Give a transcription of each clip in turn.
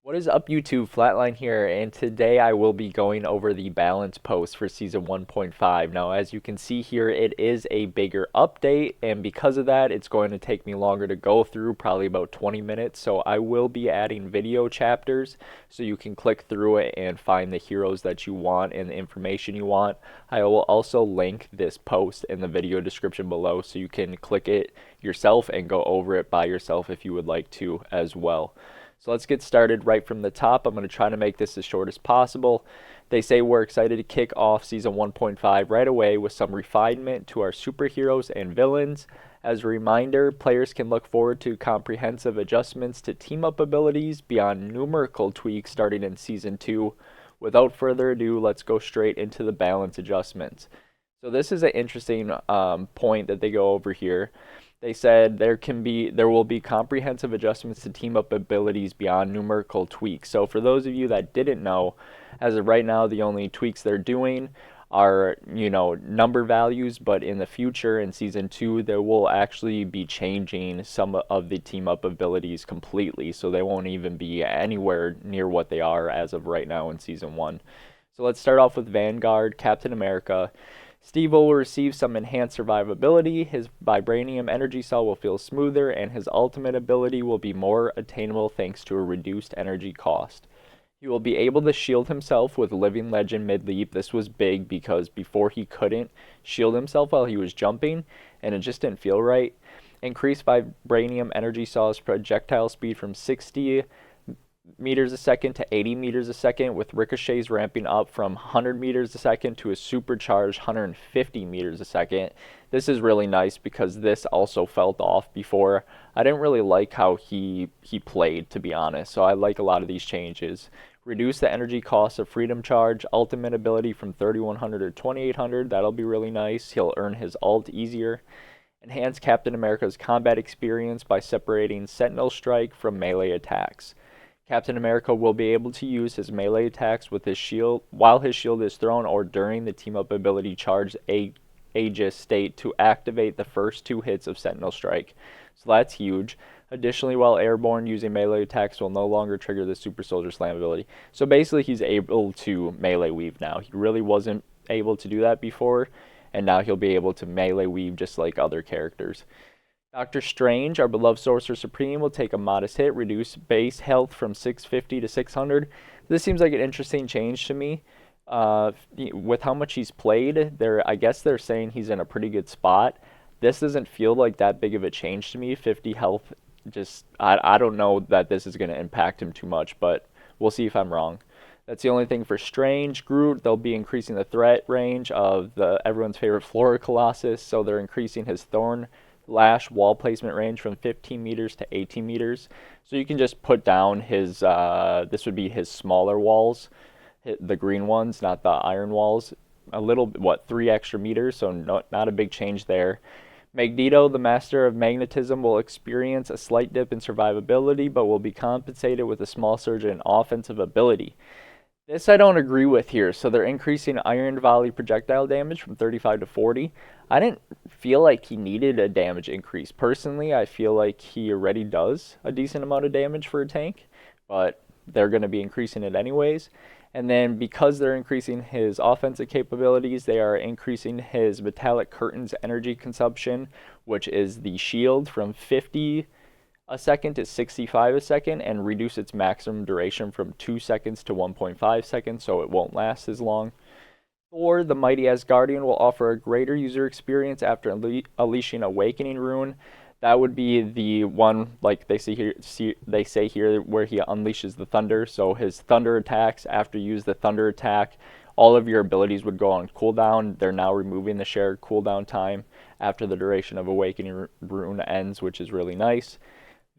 What is up, YouTube? Flatline here, and today I will be going over the balance post for Season 1.5. Now, as you can see here, it is a bigger update, and because of that, it's going to take me longer to go through, probably about 20 minutes. So I will be adding video chapters, so you can click through it and find the heroes that you want and the information you want. I will also link this post in the video description below, so you can click it yourself and go over it by yourself if you would like to as well. So let's get started right from the top. I'm going to try to make this as short as possible. They say we're excited to kick off Season 1.5 right away with some refinement to our superheroes and villains. As a reminder, players can look forward to comprehensive adjustments to team-up abilities beyond numerical tweaks starting in Season 2. Without further ado, let's go straight into the balance adjustments. So this is an interesting point that they go over here. They said there will be comprehensive adjustments to team up abilities beyond numerical tweaks. So for those of you that didn't know, as of right now, the only tweaks they're doing are, number values, but in the future in Season 2, they will actually be changing some of the team up abilities completely. So they won't even be anywhere near what they are as of right now in Season 1. So let's start off with Vanguard, Captain America. Steve will receive some enhanced survivability, his vibranium energy cell will feel smoother, and his ultimate ability will be more attainable thanks to a reduced energy cost. He will be able to shield himself with Living Legend mid-leap. This was big because before he couldn't shield himself while he was jumping, and it just didn't feel right. Increased vibranium energy cell's projectile speed from 60 meters a second to 80 meters a second, with ricochets ramping up from 100 meters a second to a supercharged 150 meters a second. This is really nice because this also felt off before. I didn't really like how he played, to be honest, so I like a lot of these changes. Reduce the energy cost of Freedom Charge, ultimate ability from 3100 to 2800. That'll be really nice. He'll earn his ult easier. Enhance Captain America's combat experience by separating Sentinel Strike from melee attacks. Captain America will be able to use his melee attacks with his shield while his shield is thrown or during the team-up ability charge Aegis state to activate the first 2 hits of Sentinel Strike. So that's huge. Additionally, while airborne, using melee attacks will no longer trigger the Super Soldier Slam ability. So basically, he's able to melee weave now. He really wasn't able to do that before, and now he'll be able to melee weave just like other characters. Doctor Strange, our beloved Sorcerer Supreme, will take a modest hit, reduce base health from 650 to 600. This seems like an interesting change to me. With how much he's played, I guess they're saying he's in a pretty good spot. This doesn't feel like that big of a change to me. 50 health, I don't know that this is going to impact him too much, but we'll see if I'm wrong. That's the only thing for Strange. Groot, they'll be increasing the threat range of everyone's favorite Flora Colossus, so they're increasing his Thorn Lash wall placement range from 15 meters to 18 meters. So you can just put down his, this would be his smaller walls, the green ones, not the iron walls. A little, 3 extra meters, so not a big change there. Magneto, the master of magnetism, will experience a slight dip in survivability, but will be compensated with a small surge in offensive ability. This I don't agree with here. So they're increasing iron volley projectile damage from 35 to 40. I didn't feel like he needed a damage increase. Personally, I feel like he already does a decent amount of damage for a tank, but they're going to be increasing it anyways. And then because they're increasing his offensive capabilities, they are increasing his Metallic Curtain's energy consumption, which is the shield, from 50 a second to 65 a second, and reduce its maximum duration from 2 seconds to 1.5 seconds, so it won't last as long. Thor, the mighty Asgardian, will offer a greater user experience after unleashing Awakening Rune. That would be the one, like they say here, where he unleashes the thunder. So his thunder attacks, after you use the thunder attack, all of your abilities would go on cooldown. They're now removing the shared cooldown time after the duration of Awakening Rune ends, which is really nice.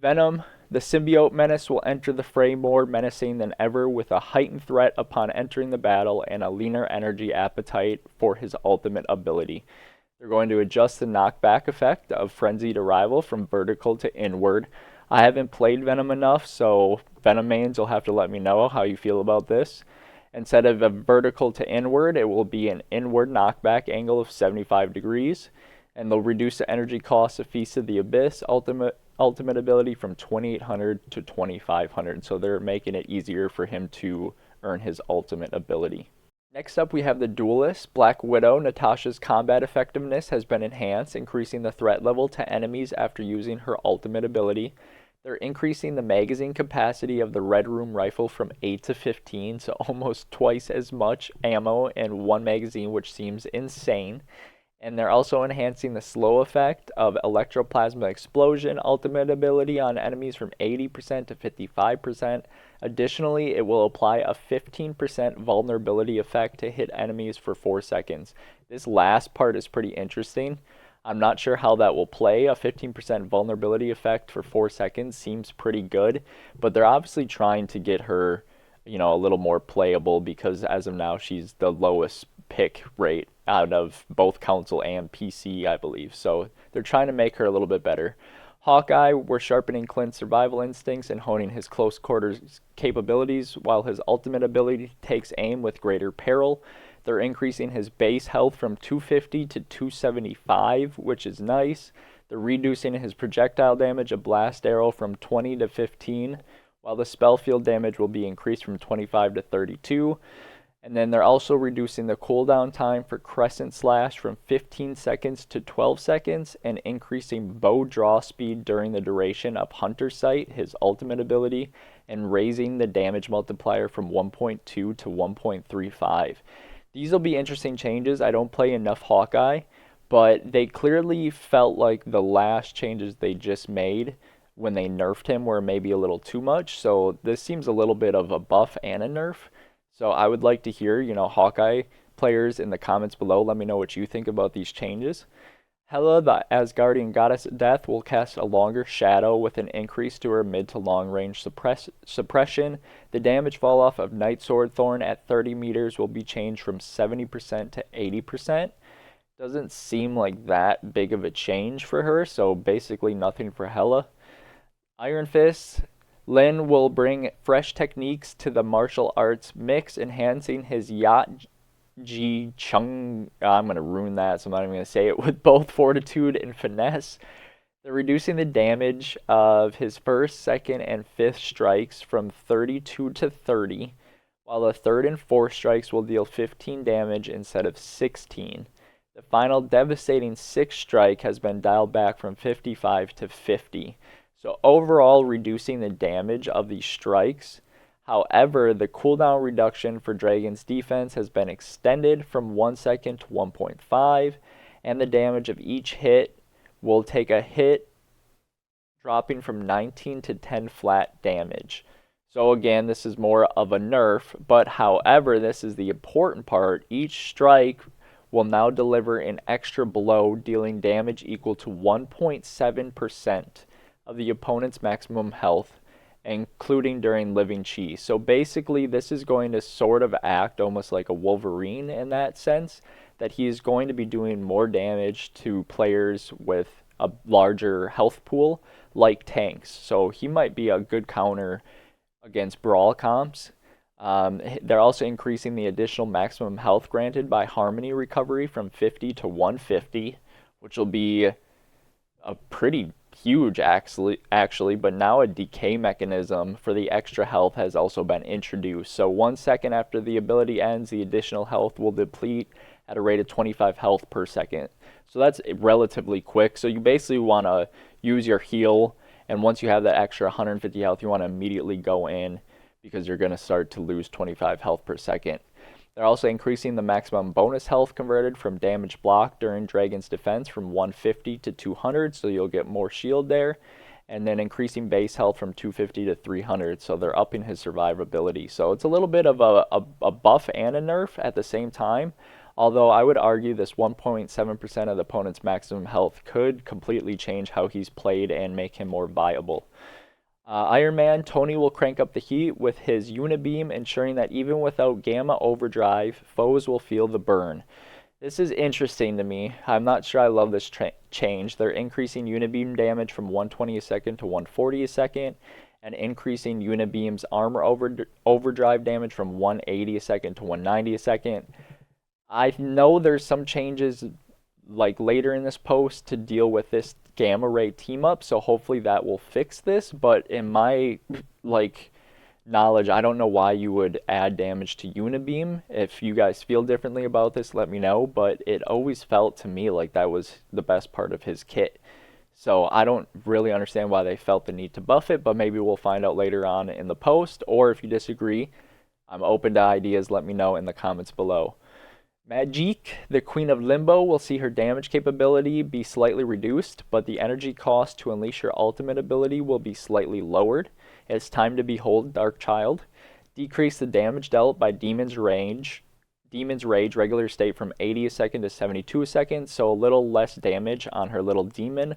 Venom, the symbiote menace, will enter the fray more menacing than ever, with a heightened threat upon entering the battle and a leaner energy appetite for his ultimate ability. They're going to adjust the knockback effect of Frenzied Arrival from vertical to inward. I haven't played Venom enough, so Venom mains will have to let me know how you feel about this. Instead of a vertical to inward, it will be an inward knockback angle of 75 degrees. And they'll reduce the energy cost of Feast of the Abyss, ultimate ability from 2800 to 2500. So they're making it easier for him to earn his ultimate ability. Next up, we have the Duelist. Black Widow. Natasha's combat effectiveness has been enhanced, increasing the threat level to enemies after using her ultimate ability. They're increasing the magazine capacity of the Red Room rifle from 8 to 15, so almost twice as much ammo in one magazine, which seems insane. And they're also enhancing the slow effect of Electroplasma Explosion ultimate ability on enemies from 80% to 55%. Additionally, it will apply a 15% vulnerability effect to hit enemies for 4 seconds. This last part is pretty interesting. I'm not sure how that will play. A 15% vulnerability effect for 4 seconds seems pretty good, but they're obviously trying to get her, a little more playable because as of now, she's the lowest pick rate out of both console and PC, I believe. So they're trying to make her a little bit better. Hawkeye, we're sharpening Clint's survival instincts and honing his close quarters capabilities, while his ultimate ability takes aim with greater peril. They're increasing his base health from 250 to 275, which is nice. They're reducing his projectile damage of blast arrow from 20 to 15, while the spell field damage will be increased from 25 to 32. And then they're also reducing the cooldown time for Crescent Slash from 15 seconds to 12 seconds and increasing bow draw speed during the duration of Hunter Sight, his ultimate ability, and raising the damage multiplier from 1.2 to 1.35. These will be interesting changes. I don't play enough Hawkeye, but they clearly felt like the last changes they just made when they nerfed him were maybe a little too much. So this seems a little bit of a buff and a nerf. So I would like to hear, Hawkeye players in the comments below. Let me know what you think about these changes. Hela, the Asgardian goddess of death, will cast a longer shadow with an increase to her mid to long range suppression. The damage fall off of Night Sword Thorn at 30 meters will be changed from 70% to 80%. Doesn't seem like that big of a change for her, so basically nothing for Hela. Iron Fist. Lin will bring fresh techniques to the martial arts mix, enhancing his Yat Ji Chung. I'm going to ruin that, so I'm not even going to say it. With both fortitude and finesse. They're reducing the damage of his first, second, and fifth strikes from 32 to 30, while the third and fourth strikes will deal 15 damage instead of 16. The final devastating sixth strike has been dialed back from 55 to 50. So overall, reducing the damage of these strikes. However, the cooldown reduction for Dragon's defense has been extended from 1 second to 1.5, and the damage of each hit will take a hit dropping from 19 to 10 flat damage. So again, this is more of a nerf, but however, this is the important part. Each strike will now deliver an extra blow, dealing damage equal to 1.7% of the opponent's maximum health, including during living chi. So basically, this is going to sort of act almost like a Wolverine in that sense, that he is going to be doing more damage to players with a larger health pool, like tanks. So he might be a good counter against brawl comps. They're also increasing the additional maximum health granted by Harmony recovery from 50 to 150, which will be a pretty huge actually, but now a decay mechanism for the extra health has also been introduced. So 1 second after the ability ends, the additional health will deplete at a rate of 25 health per second. So that's relatively quick. So you basically want to use your heal, and once you have that extra 150 health, you want to immediately go in because you're going to start to lose 25 health per second. They're also increasing the maximum bonus health converted from damage block during Dragon's defense from 150 to 200, so you'll get more shield there. And then increasing base health from 250 to 300, so they're upping his survivability. So it's a little bit of a buff and a nerf at the same time, although I would argue this 1.7% of the opponent's maximum health could completely change how he's played and make him more viable. Iron Man, Tony will crank up the heat with his Unibeam, ensuring that even without Gamma Overdrive, foes will feel the burn. This is interesting to me. I'm not sure I love this change. They're increasing Unibeam damage from 120 a second to 140 a second, and increasing Unibeam's armor overdrive damage from 180 a second to 190 a second. I know there's some changes like later in this post to deal with this gamma ray team up, so hopefully that will fix this. But in my like knowledge, I don't know why you would add damage to Unibeam. If you guys feel differently about this, let me know, but it always felt to me like that was the best part of his kit. So I don't really understand why they felt the need to buff it, but maybe we'll find out later on in the post, or if you disagree, I'm open to ideas, let me know in the comments below. Magik, the Queen of Limbo, will see her damage capability be slightly reduced, but the energy cost to unleash her ultimate ability will be slightly lowered. It's time to behold Dark Child. Decrease the damage dealt by Demon's Rage regular state from 80 a second to 72 a second, so a little less damage on her little demon.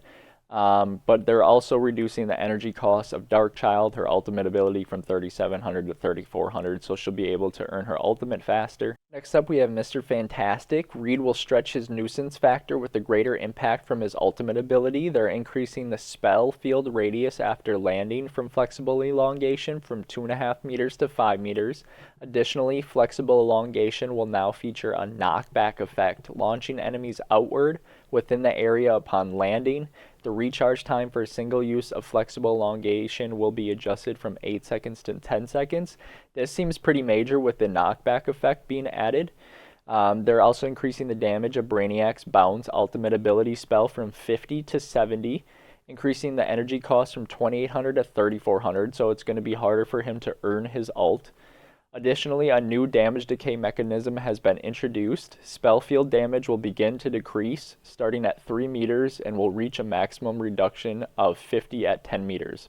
But they're also reducing the energy cost of Dark Child, her ultimate ability, from 3,700 to 3,400, so she'll be able to earn her ultimate faster. Next up, we have Mr. Fantastic. Reed will stretch his nuisance factor with a greater impact from his ultimate ability. They're increasing the spell field radius after landing from flexible elongation from 2.5 meters to 5 meters. Additionally, flexible elongation will now feature a knockback effect, launching enemies outward within the area upon landing. The recharge time for a single use of flexible elongation will be adjusted from 8 seconds to 10 seconds. This seems pretty major with the knockback effect being added. They're also increasing the damage of Brainiac's Bounce ultimate ability spell from 50 to 70, increasing the energy cost from 2,800 to 3,400, so it's going to be harder for him to earn his ult. Additionally, a new damage decay mechanism has been introduced. Spell field damage will begin to decrease, starting at 3 meters, and will reach a maximum reduction of 50 at 10 meters.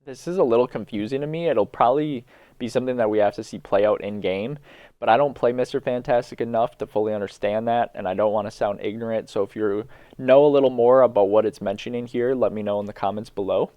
This is a little confusing to me. It'll probably be something that we have to see play out in-game, but I don't play Mr. Fantastic enough to fully understand that, and I don't want to sound ignorant, so if you know a little more about what it's mentioning here, let me know in the comments below.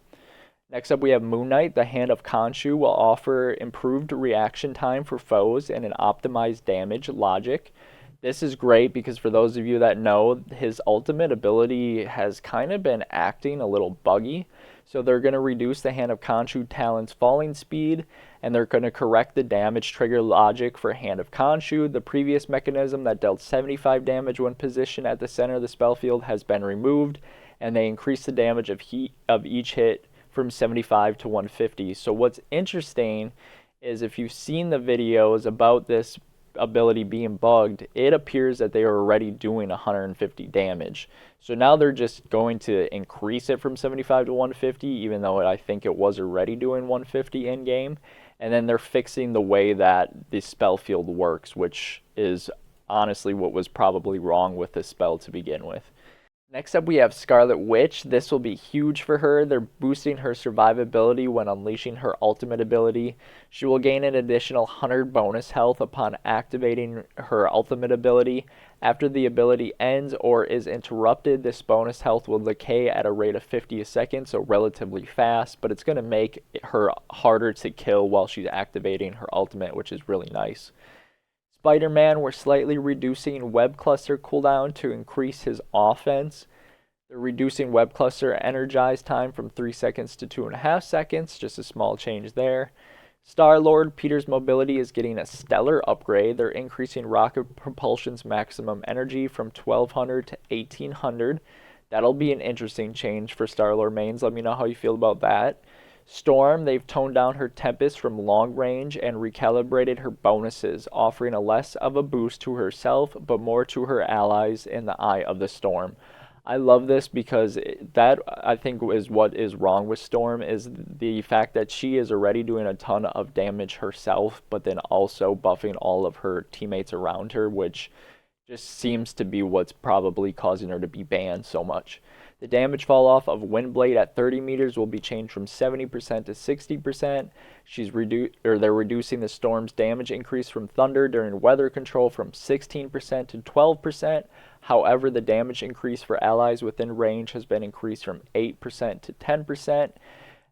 Next up, we have Moon Knight. The Hand of Khonshu will offer improved reaction time for foes and an optimized damage logic. This is great because for those of you that know, his ultimate ability has kind of been acting a little buggy. So they're going to reduce the Hand of Khonshu talent's falling speed, and they're going to correct the damage trigger logic for Hand of Khonshu. The previous mechanism that dealt 75 damage when positioned at the center of the spell field has been removed, and they increase the damage of each hit from 75 to 150. So what's interesting is if you've seen the videos about this ability being bugged, it appears that they are already doing 150 damage. So now they're just going to increase it from 75 to 150, even though I think it was already doing 150 in game. And then they're fixing the way that the spell field works, which is honestly what was probably wrong with this spell to begin with. Next up, we have Scarlet Witch. This will be huge for her. They're boosting her survivability when unleashing her ultimate ability. She will gain an additional 100 bonus health upon activating her ultimate ability. After the ability ends or is interrupted, this bonus health will decay at a rate of 50 a second, so relatively fast, but it's going to make her harder to kill while she's activating her ultimate, which is really nice. Spider-Man, we're slightly reducing Web Cluster cooldown to increase his offense. They're reducing Web Cluster energize time from 3 seconds to 2.5 seconds, just a small change there. Star-Lord, Peter's mobility is getting a stellar upgrade. They're increasing rocket propulsion's maximum energy from 1,200 to 1,800. That'll be an interesting change for Star-Lord mains. Let me know how you feel about that. Storm, they've toned down her Tempest from long range and recalibrated her bonuses, offering a less of a boost to herself, but more to her allies in the eye of the storm. I love this because that, I think, is what is wrong with Storm, is the fact that she is already doing a ton of damage herself, but then also buffing all of her teammates around her, which just seems to be what's probably causing her to be banned so much. The damage fall off of Windblade at 30 meters will be changed from 70% to 60%. They're reducing the Storm's damage increase from Thunder during weather control from 16% to 12%. However, the damage increase for allies within range has been increased from 8% to 10%.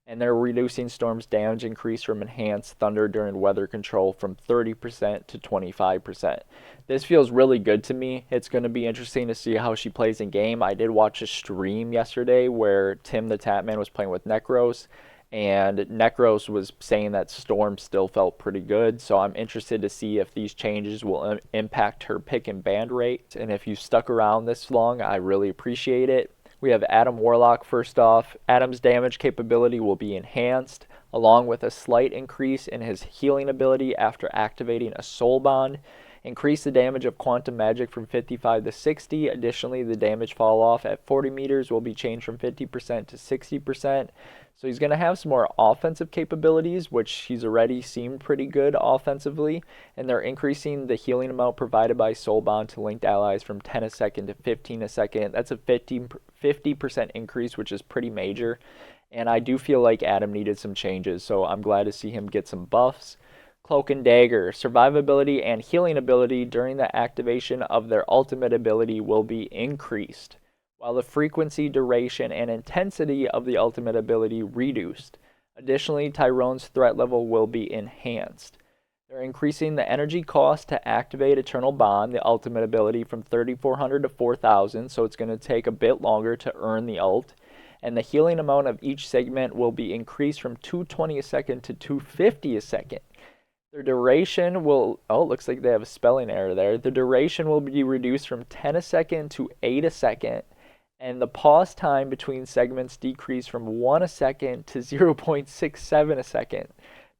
And they're reducing Storm's damage increase from Enhanced Thunder during weather control from 30% to 25%. This feels really good to me. It's going to be interesting to see how she plays in game. I did watch a stream yesterday where Tim the Tatman was playing with Necros, and Necros was saying that Storm still felt pretty good, so I'm interested to see if these changes will impact her pick and ban rate. And if you stuck around this long, I really appreciate it. We have Adam Warlock first off. Adam's damage capability will be enhanced, along with a slight increase in his healing ability after activating a Soul Bond. Increase the damage of quantum magic from 55 to 60. Additionally, the damage fall off at 40 meters will be changed from 50% to 60%. So he's going to have some more offensive capabilities, which he's already seemed pretty good offensively. And they're increasing the healing amount provided by Soul Bond to linked allies from 10 a second to 15 a second. That's a 50% increase, which is pretty major. And I do feel like Adam needed some changes, so I'm glad to see him get some buffs. Cloak and Dagger, survivability and healing ability during the activation of their ultimate ability will be increased, while the frequency, duration, and intensity of the ultimate ability reduced. Additionally, Tyrone's threat level will be enhanced. They're increasing the energy cost to activate Eternal Bond, the ultimate ability, from 3,400 to 4,000, so it's going to take a bit longer to earn the ult. And the healing amount of each segment will be increased from 220 a second to 250 a second. Their duration will, oh, it looks like they have a spelling error there. The duration will be reduced from 10 a second to 8 a second, and the pause time between segments decreased from 1 a second to 0.67 a second.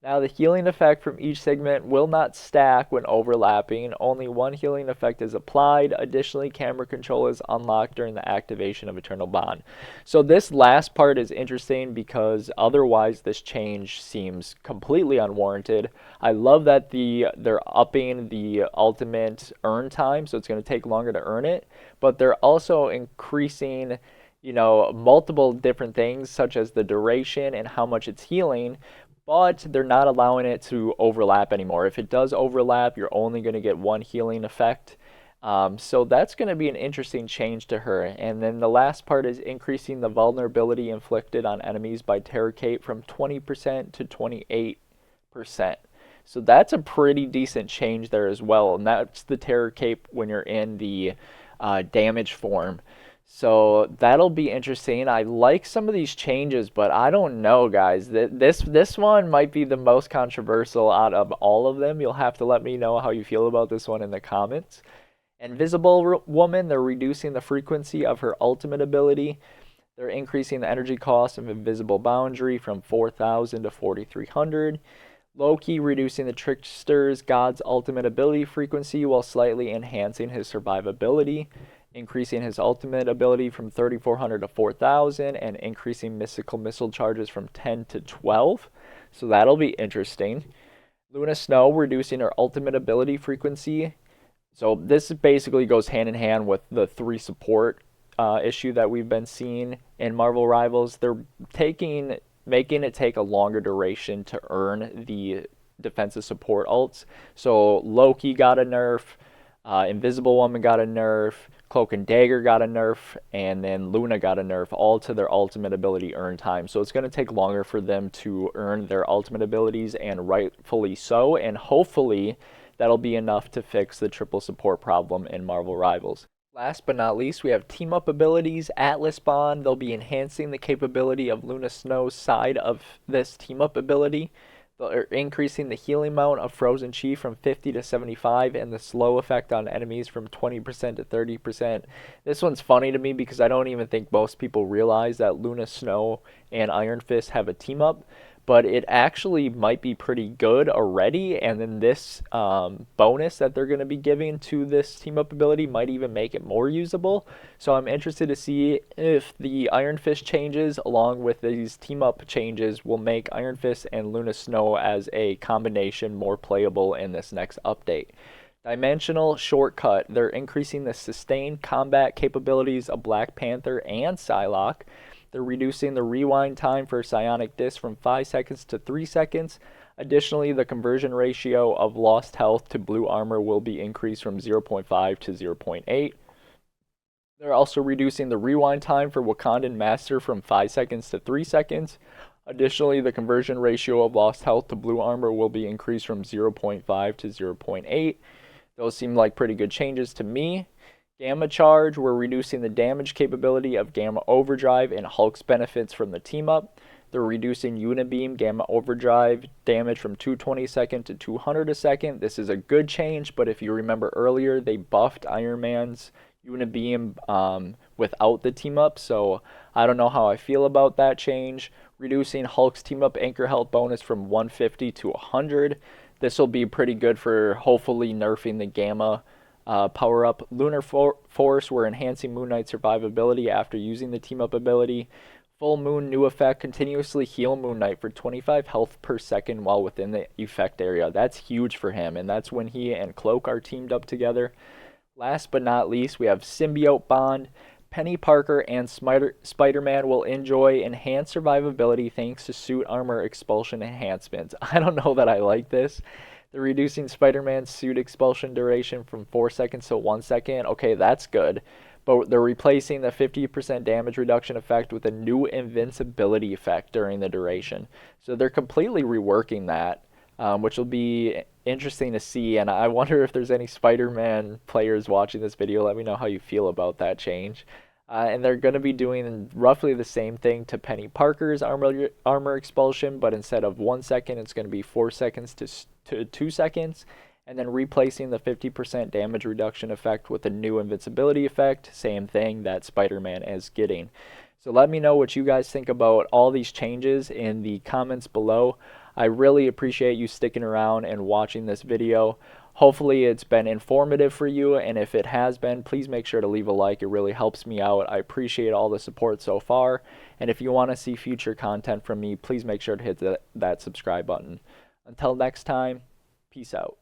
Now, the healing effect from each segment will not stack when overlapping. Only one healing effect is applied. Additionally, camera control is unlocked during the activation of Eternal Bond. So this last part is interesting because otherwise this change seems completely unwarranted. I love that they're upping the ultimate earn time, so it's going to take longer to earn it, but they're also increasing multiple different things such as the duration and how much it's healing, but they're not allowing it to overlap anymore. If it does overlap, you're only going to get one healing effect. So that's going to be an interesting change to her. And then the last part is increasing the vulnerability inflicted on enemies by Terror Cape from 20% to 28%. So that's a pretty decent change there as well. And that's the Terror Cape when you're in the damage form. So that'll be interesting. I like some of these changes, but I don't know, guys. This one might be the most controversial out of all of them. You'll have to let me know how you feel about this one in the comments. Invisible Woman, they're reducing the frequency of her ultimate ability. They're increasing the energy cost of Invisible Boundary from 4,000 to 4,300. Loki, reducing the Trickster's God's ultimate ability frequency while slightly enhancing his survivability. Increasing his ultimate ability from 3,400 to 4,000, and increasing mystical missile charges from 10 to 12. So that'll be interesting. Luna Snow, reducing her ultimate ability frequency. So this basically goes hand in hand with the 3 support issue that we've been seeing in Marvel Rivals. They're making it take a longer duration to earn the defensive support ults. So Loki got a nerf, Invisible Woman got a nerf, Cloak and Dagger got a nerf, and then Luna got a nerf, all to their ultimate ability earn time. So it's going to take longer for them to earn their ultimate abilities, and rightfully so, and hopefully that'll be enough to fix the triple support problem in Marvel Rivals. Last but not least, we have team-up abilities. Atlas Bond, they'll be enhancing the capability of Luna Snow's side of this team-up ability. They're increasing the healing amount of Frozen Chi from 50 to 75 and the slow effect on enemies from 20% to 30%. This one's funny to me because I don't even think most people realize that Luna Snow and Iron Fist have a team-up, but it actually might be pretty good already, and then this bonus that they're going to be giving to this team-up ability might even make it more usable. So I'm interested to see if the Iron Fist changes along with these team-up changes will make Iron Fist and Luna Snow as a combination more playable in this next update. Dimensional Shortcut, they're increasing the sustained combat capabilities of Black Panther and Psylocke. They're reducing the rewind time for Psionic Disc from 5 seconds to 3 seconds. Additionally, the conversion ratio of lost health to blue armor will be increased from 0.5 to 0.8. They're also reducing the rewind time for Wakandan Master from 5 seconds to 3 seconds. Additionally, the conversion ratio of lost health to blue armor will be increased from 0.5 to 0.8. Those seem like pretty good changes to me. Gamma Charge, we're reducing the damage capability of Gamma Overdrive and Hulk's benefits from the team-up. They're reducing Unibeam Gamma Overdrive damage from 220 a second to 200 a second. This is a good change, but if you remember earlier, they buffed Iron Man's Unibeam without the team up, so I don't know how I feel about that change. Reducing Hulk's team up anchor health bonus from 150 to 100. This will be pretty good for hopefully nerfing the Gamma power up. Lunar Force, we're enhancing Moon Knight's survivability after using the team up ability. Full Moon new effect, continuously heal Moon Knight for 25 health per second while within the effect area. That's huge for him, and that's when he and Cloak are teamed up together. Last but not least, we have Symbiote Bond. Penny Parker and Spider-Man will enjoy enhanced survivability thanks to suit armor expulsion enhancements. I don't know that I like this. They're reducing Spider-Man's suit expulsion duration from 4 seconds to 1 second. Okay, that's good. But they're replacing the 50% damage reduction effect with a new invincibility effect during the duration. So they're completely reworking that, which will be interesting to see. And I wonder if there's any Spider-Man players watching this video. Let me know how you feel about that change. And they're going to be doing roughly the same thing to Penny Parker's armor expulsion, but instead of 1 second, it's going to be 4 seconds to 2 seconds. And then replacing the 50% damage reduction effect with a new invincibility effect. Same thing that Spider-Man is getting. So let me know what you guys think about all these changes in the comments below. I really appreciate you sticking around and watching this video. Hopefully it's been informative for you, and if it has been, please make sure to leave a like. It really helps me out. I appreciate all the support so far, and if you want to see future content from me, please make sure to hit that subscribe button. Until next time, peace out.